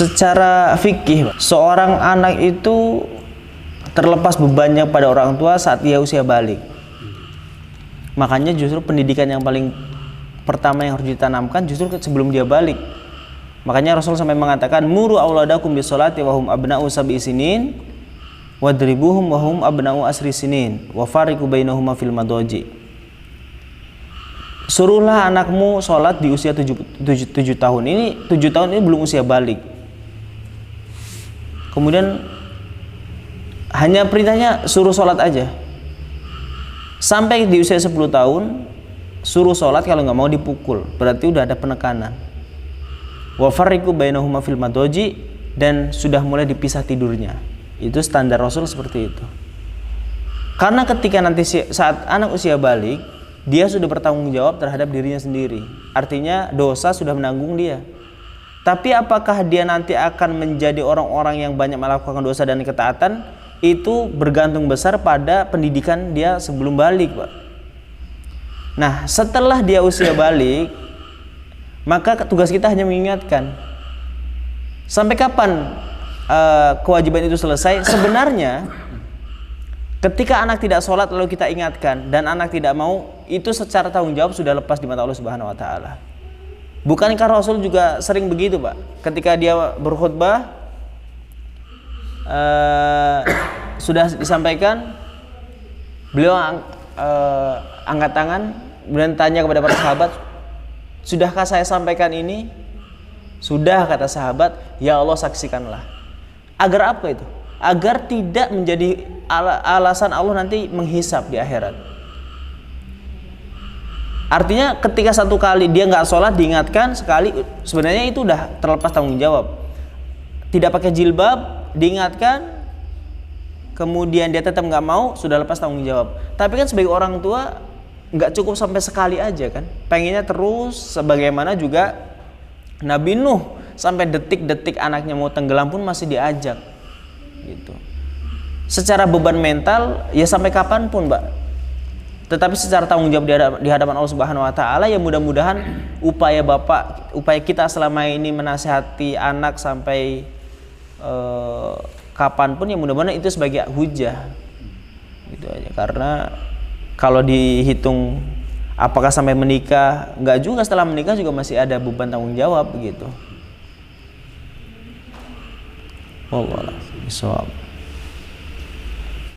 Secara fikih, seorang anak itu terlepas bebannya pada orang tua saat dia usia balik. Makanya justru pendidikan yang paling pertama yang harus ditanamkan justru sebelum dia balik. Makanya Rasul sampai mengatakan, muru auladakum bisolati wahum abna'u sab'i sinin wadribuhum wahum abna'u asri sinin wa fariqu bainahuma fil madoji. Suruhlah anakmu sholat di usia 7 tahun. Ini 7 tahun ini belum usia balik. Kemudian hanya perintahnya suruh sholat aja. Sampai di usia 10 tahun suruh sholat, kalau nggak mau dipukul. Berarti udah ada penekanan. Wa farriqu bainahuma fil madoji, dan sudah mulai dipisah tidurnya. Itu standar Rasul seperti itu. Karena ketika nanti saat anak usia balik, dia sudah bertanggung jawab terhadap dirinya sendiri. Artinya dosa sudah menanggung dia. Tapi apakah dia nanti akan menjadi orang-orang yang banyak melakukan dosa dan ketaatan, itu bergantung besar pada pendidikan dia sebelum balik, Pak. Nah, setelah dia usia balik, maka tugas kita hanya mengingatkan. Sampai kapan kewajiban itu selesai? Sebenarnya ketika anak tidak sholat lalu kita ingatkan dan anak tidak mau, itu secara tanggung jawab sudah lepas di mata Allah Subhanahu wa taala. Bukankah Rasul juga sering begitu, Pak? Ketika dia berkhutbah, sudah disampaikan, beliau angkat tangan kemudian tanya kepada para sahabat, sudahkah saya sampaikan ini? Sudah, kata sahabat. Ya Allah, saksikanlah. Agar apa itu? Agar tidak menjadi alasan Allah nanti menghisap di akhirat. Artinya ketika satu kali dia nggak sholat diingatkan sekali, sebenarnya itu udah terlepas tanggung jawab. Tidak pakai jilbab diingatkan, kemudian dia tetap nggak mau, sudah lepas tanggung jawab. Tapi kan sebagai orang tua nggak cukup sampai sekali aja kan, pengennya terus. Sebagaimana juga Nabi Nuh, sampai detik-detik anaknya mau tenggelam pun masih diajak gitu. Secara beban mental ya sampai kapanpun, Mbak. Tetapi secara tanggung jawab di hadapan Allah Subhanahu wa taala, ya mudah-mudahan upaya kita selama ini menasihati anak sampai kapanpun, ya mudah-mudahan itu sebagai hujah. Gitu aja. Karena kalau dihitung apakah sampai menikah, enggak juga, setelah menikah juga masih ada beban tanggung jawab begitu. Wallahu a'lam bishawab.